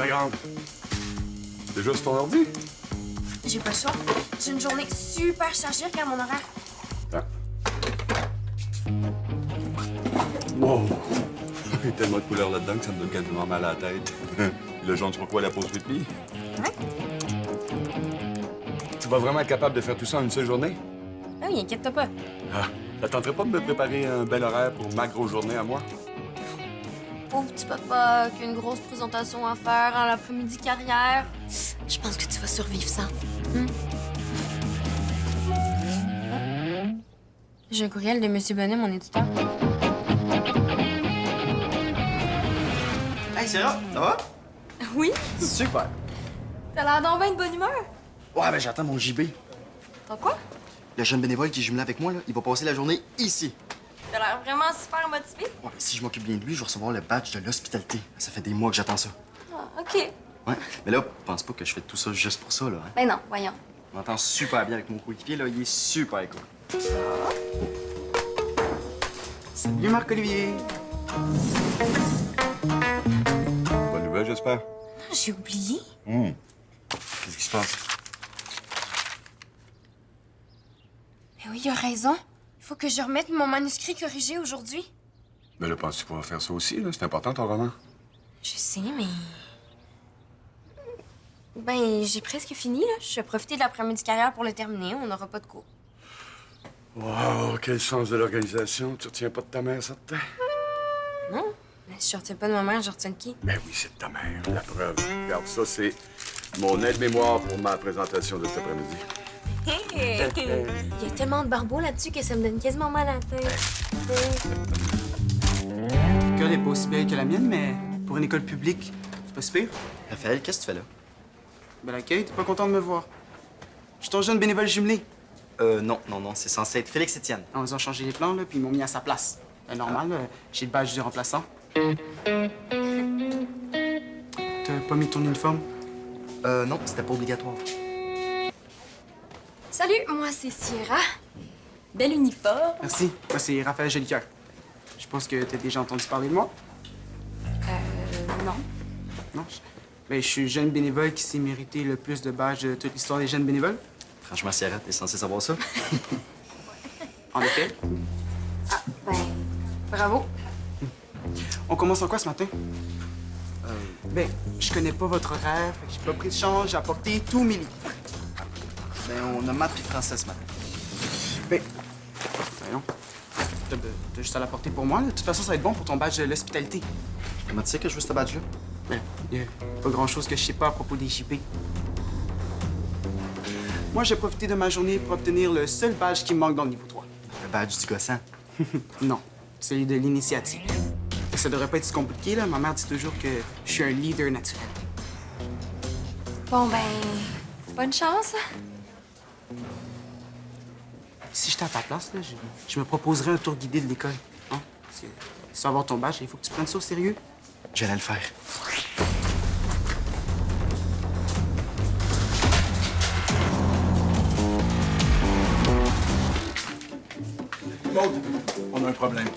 ma grande. Déjà sur ton ordi? J'ai pas le choix. J'ai une journée super chargée, regarde mon horaire. Ah. Wow! Il y a tellement de couleurs là-dedans que ça me donne quasiment mal à la tête. Le jaune, tu crois quoi, la pause rythmique? Ouais? Tu vas vraiment être capable de faire tout ça en une seule journée? Ah oui, inquiète-toi pas. Ah, ça tenterait pas de me préparer un bel horaire pour ma grosse journée à moi? Pauvre petit papa, qui a une grosse présentation à faire en l'après-midi carrière. Je pense que tu vas survivre sans. J'ai un courriel de M. Bonnet, mon éditeur. Hey, Sarah, ça va? Oui? Super. T'as l'air d'en bien de bonne humeur. Ouais, ben j'attends mon JB. T'as quoi? Le jeune bénévole qui est jumelé avec moi, là, il va passer la journée ici. T'as l'air vraiment super motivé. Ouais, ben, si je m'occupe bien de lui, je vais recevoir le badge de l'hospitalité. Ça fait des mois que j'attends ça. Ah, OK. Ouais, mais là, pense pas que je fais tout ça juste pour ça, là. Hein? Ben non, voyons. On entend super bien avec mon coéquipier, là. Il est super cool. Salut, Marc-Olivier. Bonne nouvelle, j'espère. J'ai oublié. Qu'est-ce qui se passe? Mais oui, il a raison. Il faut que je remette mon manuscrit corrigé aujourd'hui. Mais là, penses-tu pouvoir faire ça aussi, là? C'est important, ton roman. Je sais, mais... Ben, j'ai presque fini, là. Je vais profiter de l'après-midi carrière pour le terminer. On n'aura pas de cours. Wow, quel sens de l'organisation. Tu retiens pas de ta mère, certain? Non? Mais si je retiens pas de ma mère, je retiens de qui? Ben oui, c'est de ta mère, la preuve. Regarde, ça, c'est mon aide-mémoire pour ma présentation de cet après-midi. Il y a tellement de barbeaux là-dessus que ça me donne quasiment mal à la tête. L'école est pas aussi belle que la mienne, mais pour une école publique, c'est pas si pire. Raphaël, qu'est-ce que tu fais là? Ben l'accueil, t'es pas content de me voir. Je suis ton jeune bénévole jumelé. Non, c'est censé être Félix-Étienne. On ils ont changé les plans, là, puis ils m'ont mis à sa place. Ben, normal, j'ai le badge du remplaçant. T'as pas mis ton uniforme? Non, c'était pas obligatoire. Salut, moi c'est Sierra. Bel uniforme. Merci. Moi, c'est Raphaël Jolicoeur. Je pense que t'as déjà entendu parler de moi. Non. Non? Ben, je suis le jeune bénévole qui s'est mérité le plus de badges de toute l'histoire des jeunes bénévoles. Franchement, Sierra, t'es censé savoir ça? En effet. Ah, ben, bravo. On commence en quoi ce matin? Ben, je connais pas votre horaire, fait que j'ai pas pris de chance, j'ai apporté tous mes livres. Ben, on a maths puis français ce matin. Ben, voyons. T'as juste à l'apporter pour moi, là. De toute façon, ça va être bon pour ton badge de l'hospitalité. Comment tu sais que je veux ce badge-là? Ben, y a pas grand-chose que je sais pas à propos des JP. Moi, j'ai profité de ma journée pour obtenir le seul badge qui me manque dans le niveau 3. Le badge du gossant. Non, celui de l'initiative. Ça devrait pas être si compliqué, là. Ma mère dit toujours que je suis un leader naturel. Bon, ben, bonne chance. Si j'étais à ta place, là, je me proposerais un tour guidé de l'école. Hein? Si tu veux avoir ton badge, il faut que tu prennes ça au sérieux. J'allais le faire. Maud, on a un problème.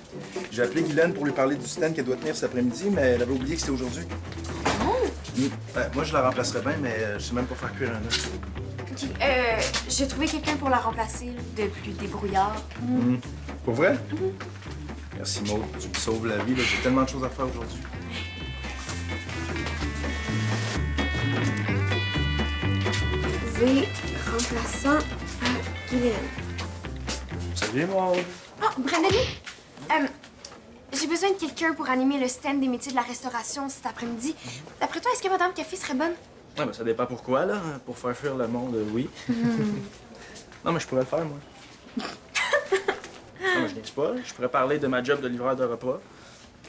J'ai appelé Guylaine pour lui parler du stand qu'elle doit tenir cet après-midi, mais elle avait oublié que c'était aujourd'hui. Moi, je la remplacerais bien, mais je sais même pas faire cuire un œuf. J'ai trouvé quelqu'un pour la remplacer, là, de plus débrouillard. Pour vrai? Merci, Maud. Tu me sauves la vie. J'ai tellement de choses à faire aujourd'hui. Trouver remplaçant à Guylaine. Salut, Maud. Oh, Brandony! J'ai besoin de quelqu'un pour animer le stand des métiers de la restauration cet après-midi. D'après toi, est-ce que Madame Café serait bonne? Ouais, ben ça dépend pourquoi, là. Pour faire fuir le monde, oui. Non, mais je pourrais le faire, moi. Non, mais je niaise pas. Je pourrais parler de ma job de livreur de repas.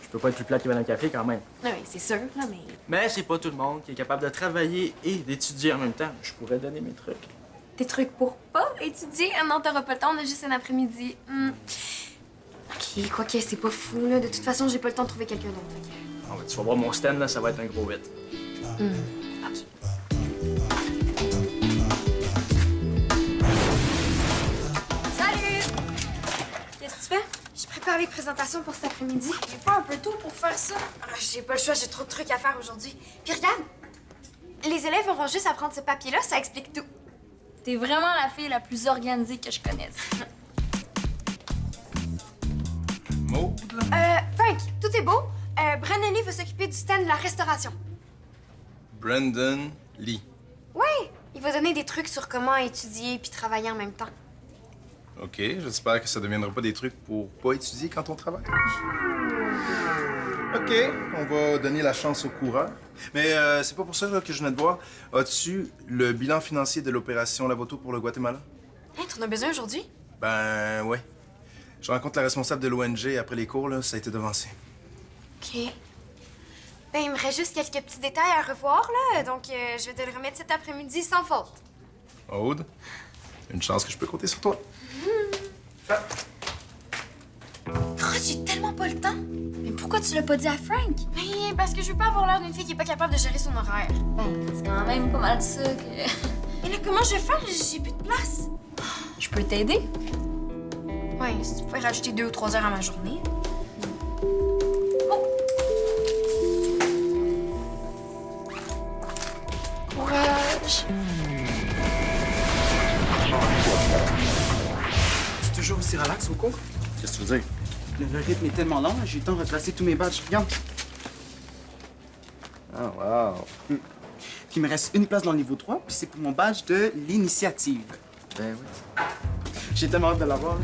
Je peux pas être plus plate que Madame Café, quand même. Ah oui, c'est sûr, là, mais... Mais c'est pas tout le monde qui est capable de travailler et d'étudier en même temps. Je pourrais donner mes trucs. Tes trucs pour pas étudier? Ah non, t'auras pas le temps, on a juste un après-midi. OK, quoique c'est pas fou, là. De toute façon, j'ai pas le temps de trouver quelqu'un d'autre. fait que- Ah, ben, tu vas voir mon stand, là, ça va être un gros hit. Salut! Qu'est-ce que tu fais? Je prépare les présentations pour cet après-midi. J'ai pas un peu tôt pour faire ça? Ah, j'ai pas le choix, j'ai trop de trucs à faire aujourd'hui. Puis regarde, les élèves auront juste à prendre ce papier-là, ça explique tout. T'es vraiment la fille la plus organisée que je connaisse. Maud? Frank, tout est beau. Brandon Lee veut s'occuper du stand de la restauration. Brandon Lee. Ouais, il va donner des trucs sur comment étudier puis travailler en même temps. OK, j'espère que ça ne deviendra pas des trucs pour pas étudier quand on travaille. OK, on va donner la chance aux coureurs. Mais c'est pas pour ça là, que je venais de voir. As-tu le bilan financier de l'opération Lavoto pour le Guatemala? Hein, t'en as besoin aujourd'hui? Ben, ouais. Je rencontre la responsable de l'ONG après les cours, là, ça a été devancé. OK. Ben, il me reste juste quelques petits détails à revoir, là, donc je vais te le remettre cet après-midi sans faute. Aude, une chance que je peux compter sur toi. Oh, j'ai tellement pas le temps. Mais pourquoi tu l'as pas dit à Frank? Ben, parce que je veux pas avoir l'air d'une fille qui est pas capable de gérer son horaire. Ben, c'est quand même pas mal ça que... Et là, comment je vais faire? J'ai plus de place. Je peux t'aider? Ouais, si tu pouvais rajouter 2 ou 3 heures à ma journée. Courage. C'est toujours aussi relax au cours? Qu'est-ce que tu veux dire? Le rythme est tellement lent, j'ai eu le temps de replacer tous mes badges. Regarde. Ah, wow. Puis il me reste une place dans le niveau 3, puis c'est pour mon badge de l'initiative. Ben oui. J'ai tellement hâte de l'avoir.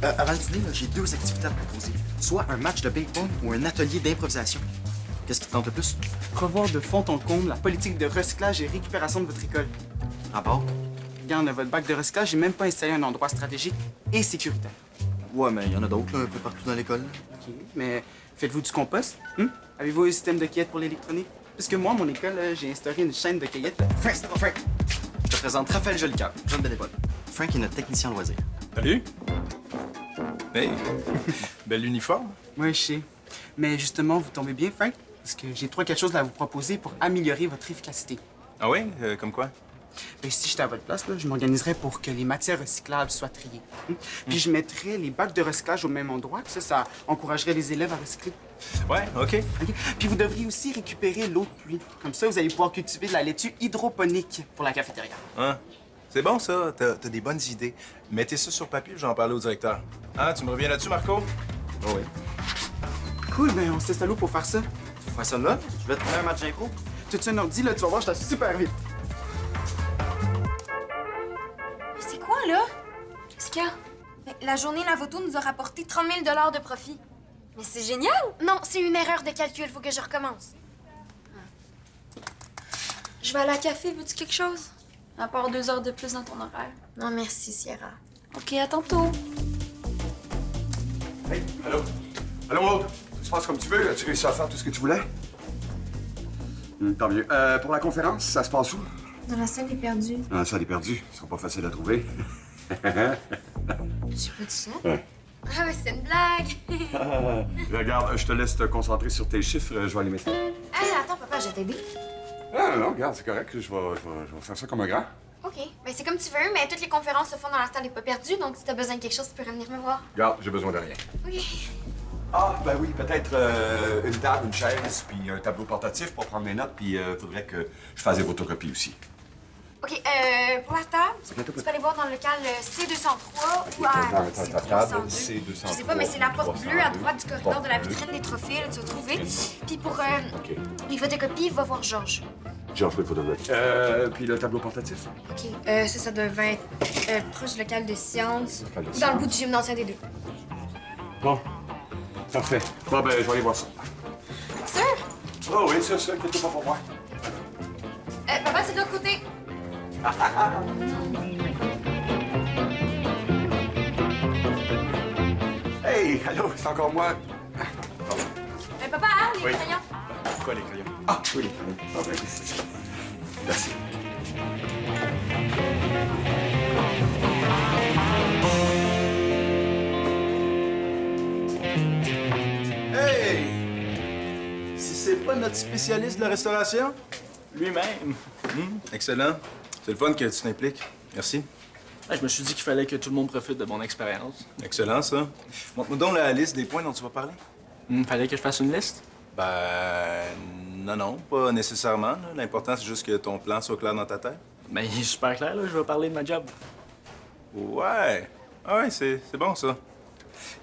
Avant le dîner, là, j'ai 2 activités à te proposer. Soit un match de ping-pong ou un atelier d'improvisation. Qu'est-ce qui te tente le plus? Revoir de fond en comble la politique de recyclage et récupération de votre école. Rapport? Regarde, votre bac de recyclage, j'ai même pas installé un endroit stratégique et sécuritaire. Ouais, mais il y en a d'autres, là, un peu partout dans l'école. OK. Mais faites-vous du compost? Avez-vous un système de cueillette pour l'électronique? Parce que moi, à mon école, j'ai instauré une chaîne de cueillette. Frank! Je te présente Raphaël Jolicoeur, jeune bénévole. Frank est notre technicien loisir. Salut! Hey! Bel uniforme. Oui, je sais. Mais justement, vous tombez bien, Frank? Parce que j'ai 3-4 choses à vous proposer pour améliorer votre efficacité. Ah ouais? Comme quoi? Ben, si j'étais à votre place, là, je m'organiserais pour que les matières recyclables soient triées. Puis je mettrais les bacs de recyclage au même endroit. Ça encouragerait les élèves à recycler. Ouais, OK. OK? Puis vous devriez aussi récupérer l'eau de pluie. Comme ça, vous allez pouvoir cultiver de la laitue hydroponique pour la cafétéria. Hein? C'est bon, ça. T'as des bonnes idées. Mettez ça sur papier, je vais en parler au directeur. Hein, tu me reviens là-dessus, Marco? Oh oui. Cool, ben on s'installe où pour faire ça? Tu fais ça là? Je vais te faire un match d'impro. Tout un ordi, là, tu vas voir, je t'assure super vite. Mais c'est quoi, là? Qu'est-ce qu'il y a? Ben, la journée Lavoto nous a rapporté 30 000 $ de profit. Mais c'est génial! Non, c'est une erreur de calcul, faut que je recommence. Je vais aller à café, veux-tu quelque chose? À part 2 heures de plus dans ton horaire. Non, merci, Sierra. OK, à tantôt. Hey, allô? Allô, Maud? Ça se passe comme tu veux? As-tu réussi à faire tout ce que tu voulais? Tant mieux. Pour la conférence, ça se passe où? Dans la salle des perdus. Ah, ça, les perdus. Ils sont pas faciles à trouver. Tu pas dit ça? Ouais. Ah, mais c'est une blague. Regarde, je te laisse te concentrer sur tes chiffres. Je vais aller mettre. Hey, attends, papa, je vais t'aider. Ah, non, regarde, c'est correct. Je vais faire ça comme un grand. OK. Ben, c'est comme tu veux, mais toutes les conférences se font dans la salle des pas perdus, donc si t'as besoin de quelque chose, tu peux revenir me voir. Regarde, j'ai besoin de rien. OK. Ah, ben oui, peut-être une table, une chaise, puis un tableau portatif pour prendre mes notes, puis faudrait que je fasse des photocopies aussi. OK, pour la table, tu peux aller voir dans le local C203 ou à table, C302. C203. Je sais pas, mais c'est la porte bleue à droite du corridor de la vitrine des trophées, là, tu vas trouver. Puis pour les photocopies, va voir Georges. J'ai offert le photographe. Puis le tableau portatif? OK, ça devait être proche du local de sciences, Local de ou dans le sciences. bout du gymnase des deux. Bon, parfait. Bon, ben, je vais aller voir ça. Sûr? Oh oui, ça, inquiète-toi pas pour moi. Papa, c'est de l'autre côté. Hey, allô, c'est encore moi. Papa, les Oui. crayons. Pourquoi les crayons? Ah, oui, les crayons. Ah, ben, c'est ça. Merci. Hey! Si c'est pas notre spécialiste de la restauration? Lui-même. Excellent. C'est le fun que tu t'impliques. Merci. Ah, je me suis dit qu'il fallait que tout le monde profite de mon expérience. Excellent, ça. Montre-nous donc la liste des points dont tu vas parler. Fallait que je fasse une liste? Ben... Non, non, pas nécessairement. Là. L'important, c'est juste que ton plan soit clair dans ta tête. Ben, il est super clair, là. Je vais parler de ma job. Ouais. Ah ouais, c'est bon, ça.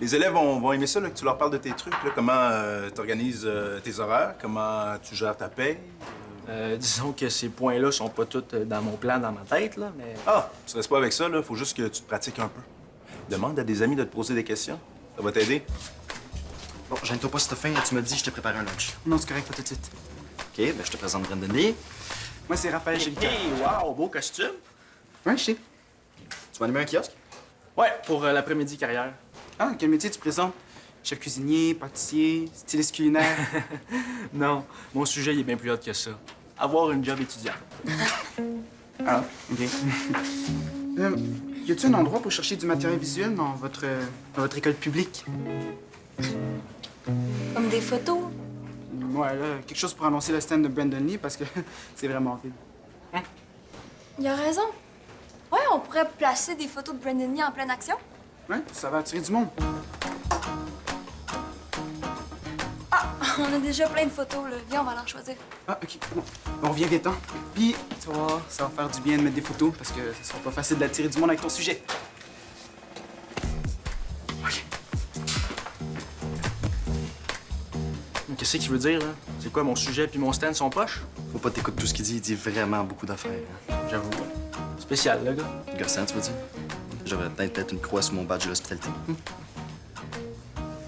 Les élèves vont aimer ça, là, que tu leur parles de tes trucs, là, comment tu organises tes horaires, comment tu gères ta paye. Disons que ces points-là sont pas tous dans mon plan, dans ma tête, là, mais... Ah, tu restes pas avec ça, là. Faut juste que tu te pratiques un peu. Demande à des amis de te poser des questions. Ça va t'aider. Bon, gêne-toi pas si t'as faim. Tu m'as dit, je t'ai préparé un lunch. Non, c'est correct, pas tout de suite. OK, ben je te présente Brandon Lee. Moi, c'est Raphaël Gélica. Hey, wow, beau costume! Ouais, je sais. Tu vas animer un kiosque? Ouais, pour l'après-midi carrière. Ah, quel métier tu présentes? Chef cuisinier, pâtissier, styliste culinaire. Non, mon sujet, il est bien plus hot que ça. Avoir une job étudiante. Ah, OK. Y a-t-il un endroit pour chercher du matériel visuel dans votre école publique? Comme des photos. Ouais, là, quelque chose pour annoncer le stand de Brandon Lee parce que c'est vraiment vide. Il a raison. Ouais, on pourrait placer des photos de Brandon Lee en pleine action. Ouais, ça va attirer du monde. On a déjà plein de photos, là. Viens, on va en choisir. Ah, OK. Bon, on revient vite, hein? Puis, tu vas voir, ça va faire du bien de mettre des photos parce que ce sera pas facile d'attirer du monde avec ton sujet. OK. Qu'est-ce qu'il veut dire, là? C'est quoi, mon sujet puis mon stand sont poches? Faut pas t'écouter tout ce qu'il dit. Il dit vraiment beaucoup d'affaires. Hein. J'avoue. Spécial, le gars. Gossant, tu veux dire? J'aurais peut-être une croix sur mon badge de l'hospitalité.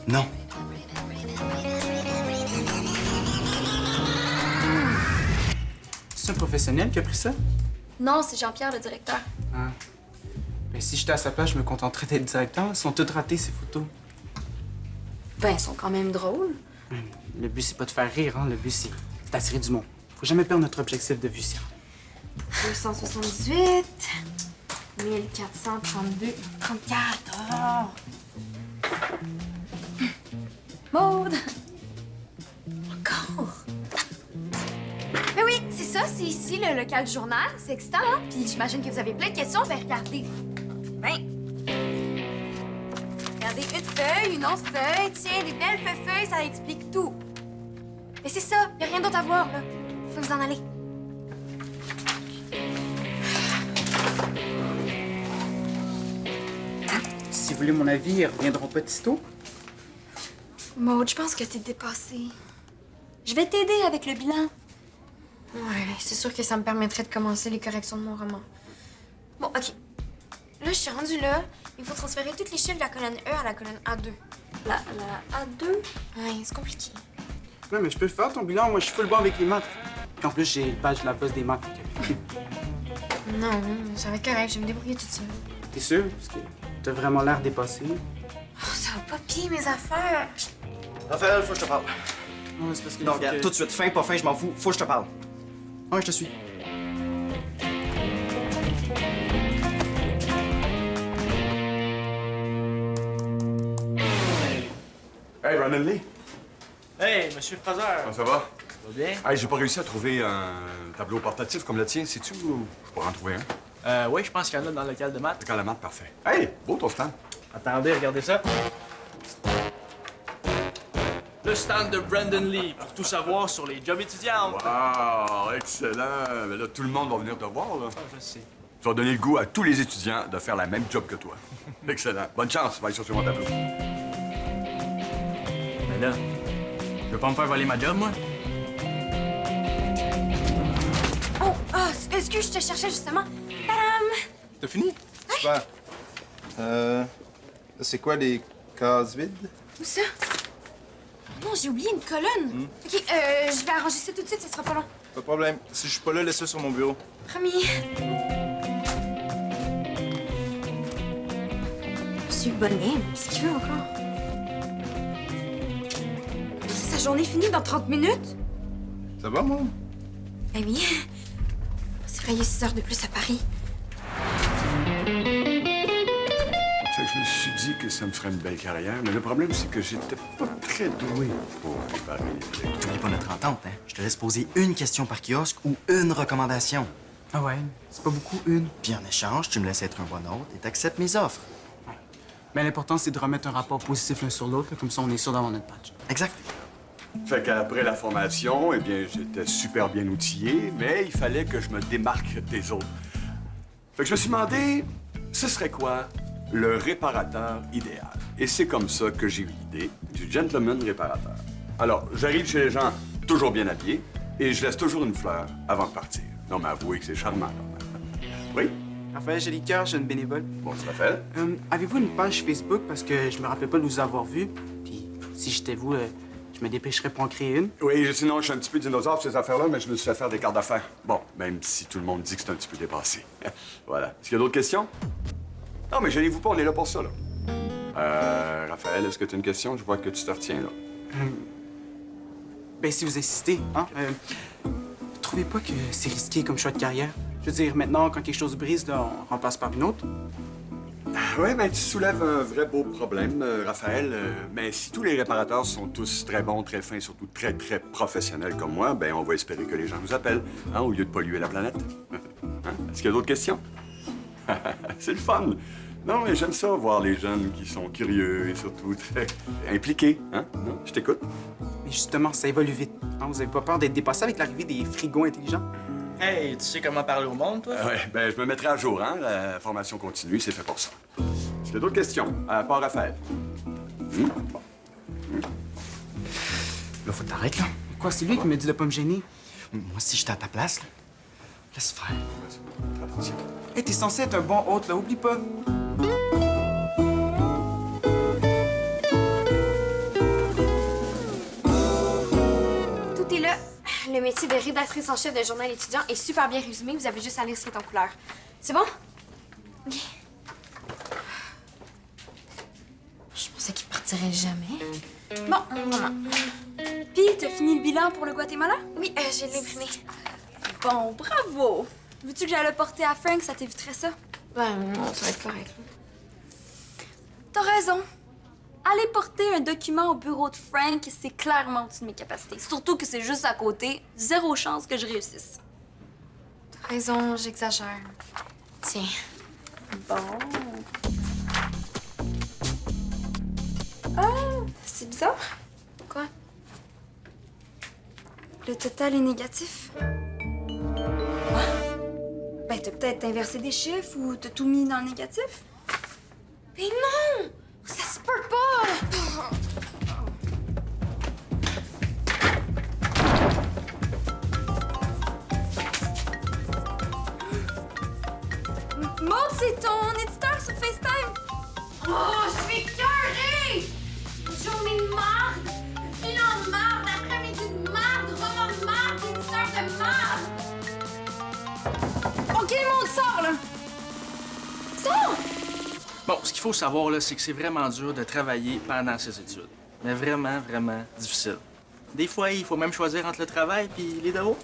Non. C'est un professionnel qui a pris ça? Non, c'est Jean-Pierre, le directeur. Ah. Ben, si j'étais à sa place, je me contenterais d'être directeur. Elles sont toutes ratées, ces photos. Ben, ils sont quand même drôles. Le but, c'est pas de faire rire, hein. Le but, c'est d'attirer du monde. Faut jamais perdre notre objectif de vue, Sierra. 278, 1432, 34. Maude! Encore? Mais oui, c'est ça, c'est ici le local du journal. C'est excitant, hein? Puis j'imagine que vous avez plein de questions. Ben, regardez. Ben. Regardez, une feuille, une autre feuille. Tiens, des belles feuilles, ça explique tout. Mais c'est ça, y a rien d'autre à voir, là. Faut vous en aller. Si vous voulez mon avis, ils reviendront pas de sitôt. Maude, je pense que t'es dépassée. Je vais t'aider avec le bilan. Ouais, c'est sûr que ça me permettrait de commencer les corrections de mon roman. Bon, OK. Là, je suis rendue là. Il faut transférer tous les chiffres de la colonne E à la colonne A2. La A2? Ouais, c'est compliqué. Ouais, mais je peux le faire, ton bilan. Moi, je suis full bon avec les maths. Puis en plus, j'ai le badge de la poste des maths. Non, ça va être correct. Je vais me débrouiller toute seule. T'es sûr? Parce que t'as vraiment l'air dépassé. Oh, ça va pas pire, mes affaires. Raphaël, faut que je te parle. Non, c'est parce que... Non, regarde, tout de suite, fin, pas fin, je m'en fous. Faut que je te parle. Ouais, je te suis. Hey, Brandon Lee. Hey, monsieur Fraser! Comment ça va? Ça va bien? Hey, j'ai pas réussi à trouver un tableau portatif comme le tien. Sais-tu où je pourrais en trouver un? Oui, je pense qu'il y en a dans le local de maths. Le calamar, parfait. Hey, beau ton stand. Attendez, regardez ça. Le stand de Brandon Lee, pour tout savoir sur les jobs étudiants. Wow, excellent. Mais là, tout le monde va venir te voir, là. Ah, je sais. Tu vas donner le goût à tous les étudiants de faire la même job que toi. Excellent. Bonne chance. Va aller chercher mon tableau. Mais là, je veux pas me faire voler ma job, moi. Oh, excuse, je te cherchais justement. Tadam! T'as fini? Super. C'est quoi les cases vides? Où ça? Oh non, j'ai oublié une colonne. OK, je vais arranger ça tout de suite, ça sera pas long. Pas de problème. Si je suis pas là, laisse ça sur mon bureau. Promis. Monsieur Bonnet, qu'est-ce qu'il veut encore? C'est sa journée finie dans 30 minutes? Ça va, moi? Ben oui. C'est vrai, il y a 6 heures de plus à Paris. Fait que je me suis dit que ça me ferait une belle carrière, mais le problème, c'est que j'étais pas très doué pour aller Paris. N'oublie pas notre entente, hein. Je te laisse poser une question par kiosque ou une recommandation. Ah ouais, c'est pas beaucoup, une. Puis en échange, tu me laisses être un bon hôte et t'acceptes mes offres. Mais l'important, c'est de remettre un rapport positif l'un sur l'autre, là, comme ça, on est sûr d'avoir notre badge. Exact. Fait qu'après la formation, eh bien, j'étais super bien outillé, mais il fallait que je me démarque des autres. Fait que je me suis demandé, ce serait quoi le réparateur idéal? Et c'est comme ça que j'ai eu l'idée du gentleman réparateur. Alors, j'arrive chez les gens toujours bien habillés et je laisse toujours une fleur avant de partir. Non, mais avouez que c'est charmant, quand même. Oui? Raphaël Gélicoeur, jeune bénévole. Bon, ça fait. Avez-vous une page Facebook? Parce que je me rappelle pas de vous avoir vu. Puis, si j'étais vous, je me dépêcherais pour en créer une. Oui, sinon, je suis un petit peu dinosaure pour ces affaires-là, mais je me suis fait faire des cartes d'affaires. Bon, même si tout le monde dit que c'est un petit peu dépassé. Voilà. Est-ce qu'il y a d'autres questions? Non, mais gênez-vous pas, on est là pour ça, là. Raphaël, est-ce que tu as une question? Je vois que tu te retiens, là. Ben, si vous insistez, hein? Vous trouvez pas que c'est risqué comme choix de carrière? Je veux dire, maintenant, quand quelque chose brise, là, on remplace par une autre. Oui, ben tu soulèves un vrai beau problème, Raphaël. Mais si tous les réparateurs sont tous très bons, très fins, surtout très, très professionnels comme moi, ben on va espérer que les gens nous appellent, hein, au lieu de polluer la planète. Hein? Est-ce qu'il y a d'autres questions? C'est le fun. Non, mais j'aime ça, voir les jeunes qui sont curieux et surtout très impliqués. Hein? Non? Je t'écoute. Mais justement, ça évolue vite. Hein? Vous avez pas peur d'être dépassé avec l'arrivée des frigos intelligents? Hey, tu sais comment parler au monde, toi? Ouais, ben je me mettrai à jour, hein? La formation continue, c'est fait pour ça. Est-ce qu'il y a d'autres questions? À part Raphaël. Bon. Là, faut t'arrêter, là. Quoi, c'est lui qui me dit de pas me gêner? Moi, si j'étais à ta place, là, laisse faire. Attention. Hey, t'es censé être un bon hôte, là, oublie pas. Tout est là. Le métier de rédactrice en chef d'un journal étudiant est super bien résumé. Vous avez juste à lire ce qui est en couleur. C'est bon? OK. Je pensais qu'il partirait jamais. Bon, maman. Puis, t'as fini le bilan pour le Guatemala? Oui, je l'ai imprimé. Bon, bravo! Veux-tu que j'aille le porter à Frank? Ça t'éviterait ça? Ben non, ça va être correct. T'as raison. Aller porter un document au bureau de Frank, c'est clairement au-dessus de mes capacités. Surtout que c'est juste à côté. Zéro chance que je réussisse. T'as raison, j'exagère. Tiens. Bon. Ah, c'est bizarre. Quoi? Le total est négatif. Ah. Ben, t'as peut-être inversé des chiffres ou t'as tout mis dans le négatif? Mais non! Ça se peut pas! Maud, c'est ton éditeur sur FaceTime! Oh, je suis écœurée! Une journée de marde, bilan de marde, après-midi de marde, roman de marde, éditeur de marde! OK, Maud, sors, là! Sors! Bon, ce qu'il faut savoir, là, c'est que c'est vraiment dur de travailler pendant ses études. Mais vraiment, vraiment difficile. Des fois, il faut même choisir entre le travail puis les devoirs.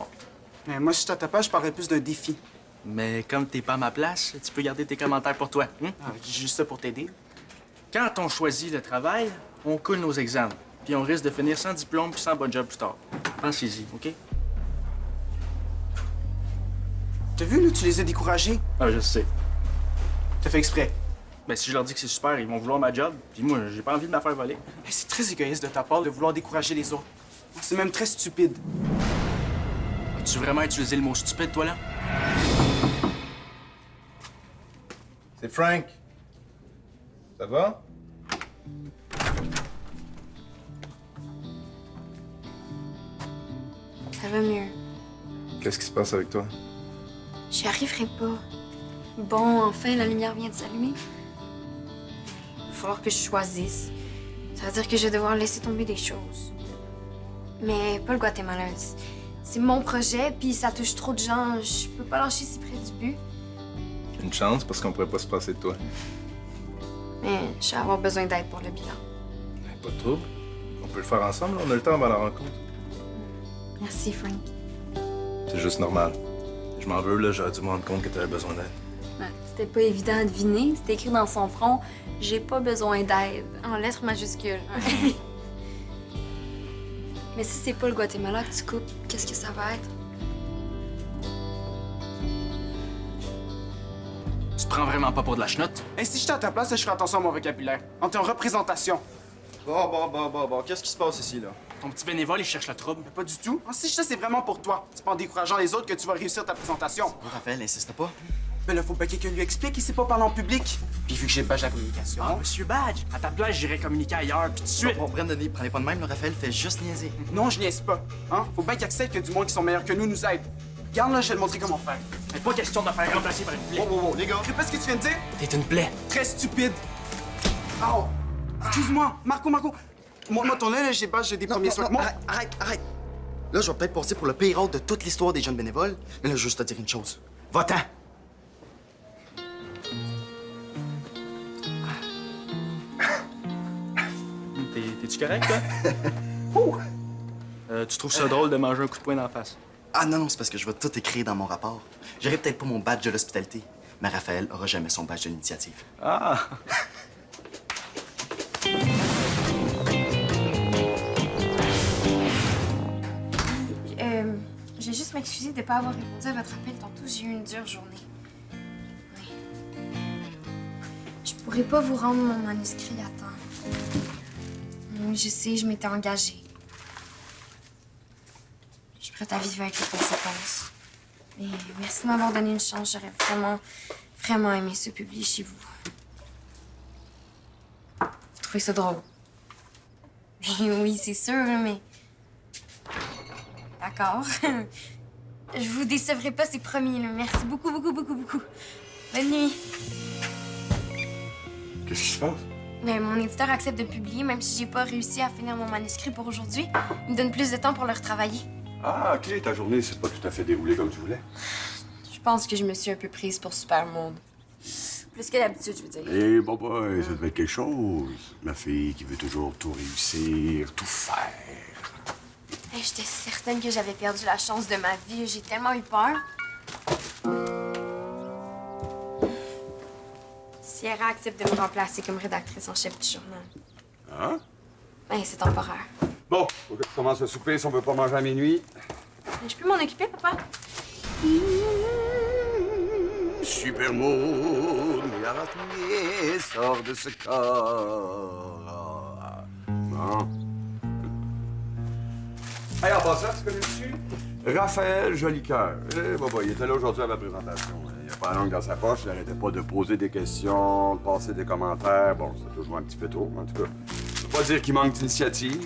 Mais moi, si j'étais à ta place, je parlerais plus d'un défi. Mais comme t'es pas à ma place, tu peux garder tes commentaires pour toi. Hein? Ah, juste ça pour t'aider. Quand on choisit le travail, on coule nos examens. Puis on risque de finir sans diplôme puis sans bon job plus tard. Pensez-y, OK? T'as vu, là, tu les as découragés? Ah, je sais. T'as fait exprès. Ben, si je leur dis que c'est super, ils vont vouloir ma job. Puis moi, j'ai pas envie de la faire voler. Hey, c'est très égoïste de ta part de vouloir décourager les autres. C'est même très stupide. As-tu vraiment utilisé le mot stupide, toi, là? C'est Frank. Ça va? Ça va mieux. Qu'est-ce qui se passe avec toi? J'y arriverai pas. Bon, enfin, la lumière vient de s'allumer. Il va falloir que je choisisse. Ça veut dire que je vais devoir laisser tomber des choses. Mais pas le Guatemala. C'est mon projet, puis ça touche trop de gens. Je peux pas lâcher si près du but. Une chance parce qu'on pourrait pas se passer de toi. Mais je vais avoir besoin d'aide pour le bilan. Pas de trouble. On peut le faire ensemble, là. On a le temps avant la rencontre. Merci, Frank. C'est juste normal. Je m'en veux, là, j'aurais dû me rendre compte que t'avais besoin d'aide. Ouais, c'était pas évident à deviner. C'était écrit dans son front. J'ai pas besoin d'aide. En lettres majuscules. Mais si c'est pas le Guatemala que tu coupes, qu'est-ce que ça va être? Tu te prends vraiment pas pour de la chenotte? Hey, si j'étais à ta place, je ferais attention à mon vocabulaire. En représentation. Bon, qu'est-ce qui se passe ici, là? Ton petit bénévole, il cherche le trouble. Pas du tout. Ah, si ça, c'est vraiment pour toi. C'est pas en décourageant les autres que tu vas réussir ta présentation. Oh, Raphaël, insiste pas. Mais là, faut pas que quelqu'un lui explique, il sait pas parler en public. Puis vu que j'ai le badge de la communication... Ah, Monsieur Badge, à ta place, j'irai communiquer ailleurs, puis tout de suite. Bon, Brandon, prenez pas de même, là, Raphaël, fais juste niaiser. Non, je niaise pas. Hein? Faut bien qu'il accepte que du monde qui sont meilleurs que nous aide. Regarde là, je vais te montrer comment faire. Mais pas question de me faire remplacer par une plaie. Oh, les gars. Tu sais pas ce que tu viens de dire? T'es une plaie. Très stupide. Oh! Excuse-moi, Marco. Montre-moi ton œil, là, j'ai le badge, j'ai des premiers soins. Arrête. Là, je vais peut-être passer pour le pire rôle de toute l'histoire des jeunes bénévoles, mais là, je veux juste te dire une chose. Va-t'en! T'es-tu correct, toi? Tu trouves ça drôle de manger un coup de poing dans la face? Ah non, c'est parce que je vais tout écrire dans mon rapport. J'aurai peut-être pas mon badge de l'hospitalité, mais Raphaël aura jamais son badge de l'initiative. Ah! Je vais juste m'excuser de ne pas avoir répondu à votre appel tantôt. J'ai eu une dure journée. Oui. Je pourrais pas vous rendre mon manuscrit à temps. Oui, je sais, je m'étais engagée. Je suis prête à vivre avec les conséquences. Mais merci de m'avoir donné une chance. J'aurais vraiment aimé se publier chez vous. Vous trouvez ça drôle? Oui, c'est sûr, mais... D'accord. Je vous décevrai pas, c'est promis. Là. Merci beaucoup. Bonne nuit. Qu'est-ce qui se passe? Mais mon éditeur accepte de publier, même si j'ai pas réussi à finir mon manuscrit pour aujourd'hui. Il me donne plus de temps pour le retravailler. Ah, OK, ta journée s'est pas tout à fait déroulée comme tu voulais. Je pense que je me suis un peu prise pour Supermonde. Plus que d'habitude, je veux dire. Eh, bon, boy, ça devait être quelque chose. Ma fille qui veut toujours tout réussir, tout faire. Hey, j'étais certaine que j'avais perdu la chance de ma vie. J'ai tellement eu peur. Sierra accepte de me remplacer comme rédactrice en chef du journal. Hein? Ben, c'est temporaire. Bon, faut que tu commences à souper si on veut pas manger à minuit. Je peux m'en occuper, papa? Supermoon, l'araignée sort de ce corps. Bon. Hey, en passant, tu connais dessus? Raphaël Jolicoeur. Il était là aujourd'hui à ma présentation. Il a pas la langue dans sa poche, il n'arrêtait pas de poser des questions, de passer des commentaires. Bon, c'est toujours un petit peu tôt, mais en tout cas, je peux pas dire qu'il manque d'initiative.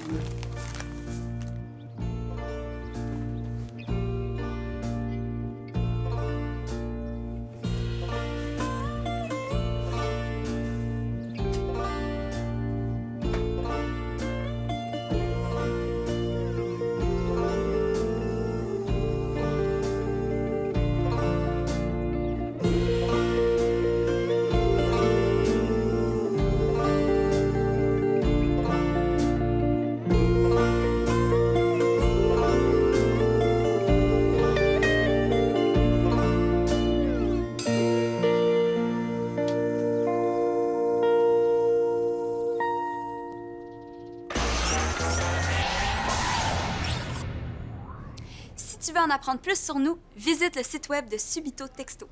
Si tu veux en apprendre plus sur nous, visite le site web de Subito Texto.